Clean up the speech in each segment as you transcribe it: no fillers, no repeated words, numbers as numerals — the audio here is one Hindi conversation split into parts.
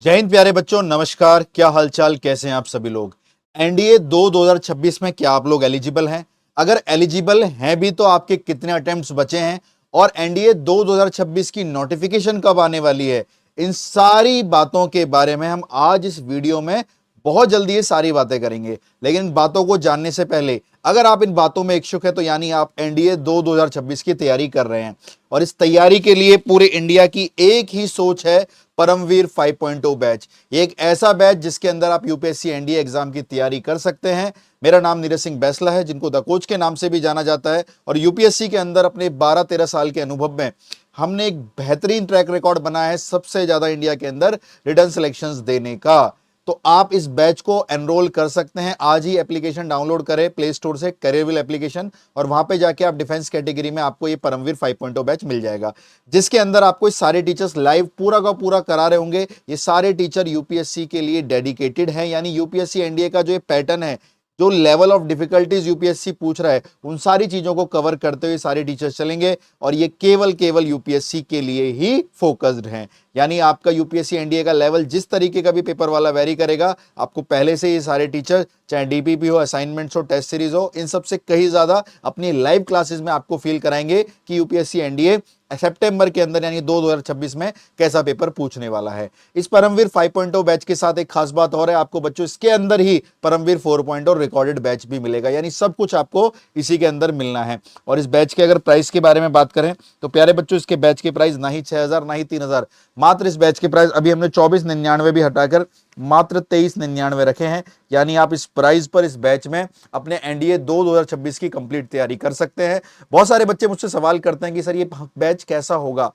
जय हिंद प्यारे बच्चों, नमस्कार। क्या हालचाल, कैसे हैं आप सभी लोग। एनडीए 2026 में क्या आप लोग एलिजिबल हैं? अगर एलिजिबल हैं भी तो आपके कितने अटेम्प्ट्स बचे हैं और एनडीए 2026 की नोटिफिकेशन कब आने वाली है, इन सारी बातों के बारे में हम आज इस वीडियो में बहुत जल्दी ये सारी बातें करेंगे। लेकिन इन बातों को जानने से पहले अगर आप इन बातों में इच्छुक है तो यानी आप एनडीए 2026 की तैयारी कर रहे हैं और इस तैयारी के लिए पूरे इंडिया की एक ही सोच है, परमवीर 5.0 बैच। ये एक ऐसा बैच जिसके अंदर आप यूपीएससी एनडीए एग्जाम की तैयारी कर सकते हैं। मेरा नाम नीरज सिंह बैसला है, जिनको द कोच के नाम से भी जाना जाता है, और यूपीएससी के अंदर अपने 12-13 साल के अनुभव में हमने एक बेहतरीन ट्रैक रिकॉर्ड बनाया है, सबसे ज्यादा इंडिया के अंदर रिटन सिलेक्शंस देने का। तो आप इस बैच को एनरोल कर सकते हैं। आज ही एप्लीकेशन डाउनलोड करें प्ले स्टोर से, करियरविल एप्लीकेशन, और वहां पे जाके आप डिफेंस कैटेगरी में आपको ये परमवीर 5.0 बैच मिल जाएगा, जिसके अंदर आपको सारे टीचर्स लाइव पूरा का पूरा करा रहे होंगे। ये सारे टीचर यूपीएससी के लिए डेडिकेटेड हैं, यानी यूपीएससी एनडीए का जो ये पैटर्न है, जो लेवल ऑफ डिफिकल्टीज यूपीएससी पूछ रहा है, उन सारी चीजों को कवर करते हुए सारे टीचर्स चलेंगे। और ये केवल केवल यूपीएससी के लिए ही फोकस्ड हैं, यानी आपका यूपीएससी एनडीए का लेवल जिस तरीके का भी पेपर वाला वेरी करेगा, आपको पहले से ये सारे टीचर, चाहे डीपीपी हो, असाइनमेंट्स हो, टेस्ट सीरीज हो, इन सबसे कहीं ज्यादा अपनी लाइव क्लासेस में आपको फील कराएंगे कि यूपीएससी एनडीए सितंबर के अंदर यानी 2026 में कैसा पेपर पूछने वाला है। इस परमवीर 5.0 बैच के साथ एक खास बात और है, आपको बच्चों इसके अंदर ही परमवीर 4.0 रिकॉर्डेड बैच भी मिलेगा, यानी सब कुछ आपको इसी के अंदर मिलना है। और इस बैच के अगर प्राइस के बारे में बात करें तो प्यारे बच्चों, इसके बैच के प्राइस ना ही 6,000 ना ही 3,000, मात्र इस बैच के प्राइस अभी हमने 24,99 भी हटाकर मात्र 23,99 रखे हैं। यानी आप इस प्राइस पर इस बैच में अपने एनडीए 2026 की कंप्लीट तैयारी कर सकते हैं। बहुत सारे बच्चे मुझसे सवाल करते हैं कि सर ये बैच कैसा होगा।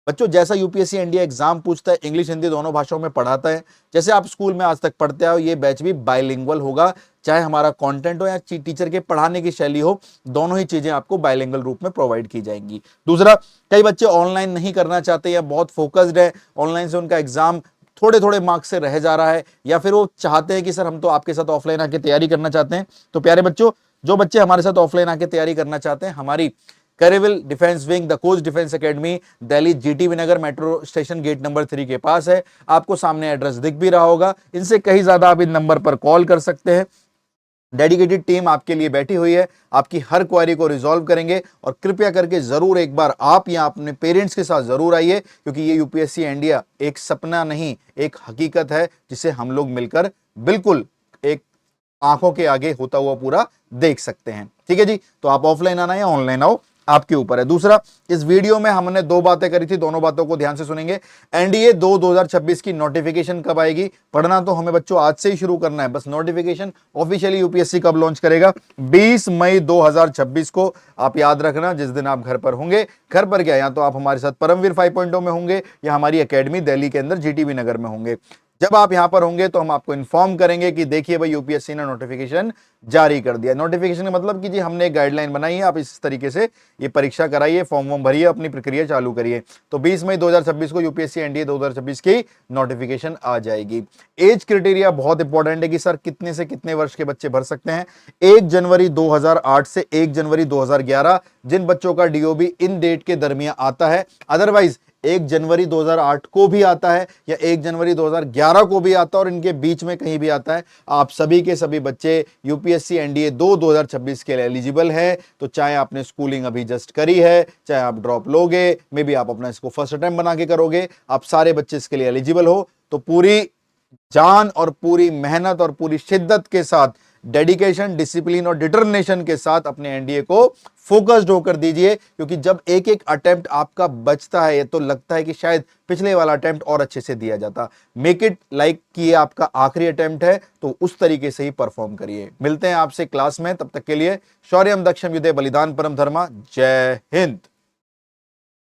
बच्चों, जैसा यूपीएससी एनडीए एग्जाम पूछता है, इंग्लिश हिंदी दोनों भाषाओं में पढ़ाता है, जैसे आप स्कूल में आज तक पढ़ते आओ, ये बैच भी बाइलिंगुअल होगा। चाहे हमारा कंटेंट हो या टीचर के पढ़ाने की शैली हो, दोनों ही चीजें आपको बाइलिंगुअल रूप में प्रोवाइड की जाएंगी। दूसरा, कई बच्चे ऑनलाइन नहीं करना चाहते या बहुत फोकस्ड है, ऑनलाइन से उनका एग्जाम थोड़े थोड़े मार्क्स से रह जा रहा है, या फिर वो चाहते हैं कि सर हम तो आपके साथ ऑफलाइन आके तैयारी करना चाहते हैं। तो प्यारे बच्चों, जो बच्चे हमारे साथ ऑफलाइन आके तैयारी करना चाहते हैं, हमारी Careerwill defence wing, the coach defence academy, Delhi GTB Nagar metro station gate number 3 के पास है। आपको सामने एड्रेस दिख भी रहा होगा, इनसे कहीं ज्यादा आप इन नंबर पर कॉल कर सकते हैं। डेडिकेटेड टीम आपके लिए बैठी हुई है, आपकी हर क्वेरी को रिजॉल्व करेंगे। और कृपया करके जरूर एक बार आप यहां अपने पेरेंट्स के साथ जरूर आइए, क्योंकि ये यूपीएससी इंडिया एक सपना नहीं, एक हकीकत है, जिसे हम लोग मिलकर बिल्कुल एक आंखों के आगे होता हुआ पूरा देख सकते हैं। ठीक है जी, तो आप ऑफलाइन आना या ऑनलाइन आओ, आपके ऊपर है। दूसरा, इस वीडियो में हमने दो बातें करी थी, दोनों बातों को ध्यान से सुनेंगे। एनडीए 2026 की नोटिफिकेशन कब आएगी, पढ़ना तो हमें बच्चों आज से ही शुरू करना है, बस नोटिफिकेशन ऑफिशियली यूपीएससी कब लॉन्च करेगा, 20 मई 2026 को। आप याद रखना, जिस दिन आप घर पर होंगे, घर पर क्या, या तो आप हमारे साथ परमवीर 5.0 में होंगे या हमारी एकेडमी दिल्ली के अंदर जीटीवी नगर में होंगे। जब आप यहां पर होंगे तो हम आपको इन्फॉर्म करेंगे कि देखिए भाई, यूपीएससी ने नोटिफिकेशन जारी कर दिया। नोटिफिकेशन का मतलब कि जी हमने एक गाइडलाइन बनाई है, आप इस तरीके से ये परीक्षा कराइए, फॉर्म वॉर्म भरिए, अपनी प्रक्रिया चालू करिए। तो 20 मई 2026 को यूपीएससी एनडीए 2026 की नोटिफिकेशन आ जाएगी। एज क्राइटेरिया बहुत इंपॉर्टेंट है कि सर कितने से कितने वर्ष के बच्चे भर सकते हैं। 1 जनवरी 2008 से 1 जनवरी 2011 जिन बच्चों का डीओबी इन डेट के दरमियान आता है, अदरवाइज 1 जनवरी 2008 को भी आता है या 1 जनवरी 2011 को भी आता है और इनके बीच में कहीं भी आता है, आप सभी के सभी बच्चे यूपीएससी एनडीए 2026 के लिए एलिजिबल है। तो चाहे आपने स्कूलिंग अभी जस्ट करी है, चाहे आप ड्रॉप लोगे, मे बी आप अपना इसको फर्स्ट अटेम्प्ट बना के करोगे, आप सारे बच्चे इसके लिए एलिजिबल हो। तो पूरी जान और पूरी मेहनत और पूरी शिद्दत के साथ, डेडिकेशन, डिसिप्लिन और डिटर्मिनेशन के साथ अपने एनडीए को फोकस्ड होकर दीजिए, क्योंकि जब एक एक अटेम्प्ट आपका बचता है तो लगता है कि शायद पिछले वाला अटेम्प्ट और अच्छे से दिया जाता। मेक इट लाइक कि ये आपका आखिरी अटेम्प्ट है, तो उस तरीके से ही परफॉर्म करिए। मिलते हैं आपसे क्लास में, तब तक के लिए शौर्यम दक्षम युधे बलिदान परम धर्मा। जय हिंद।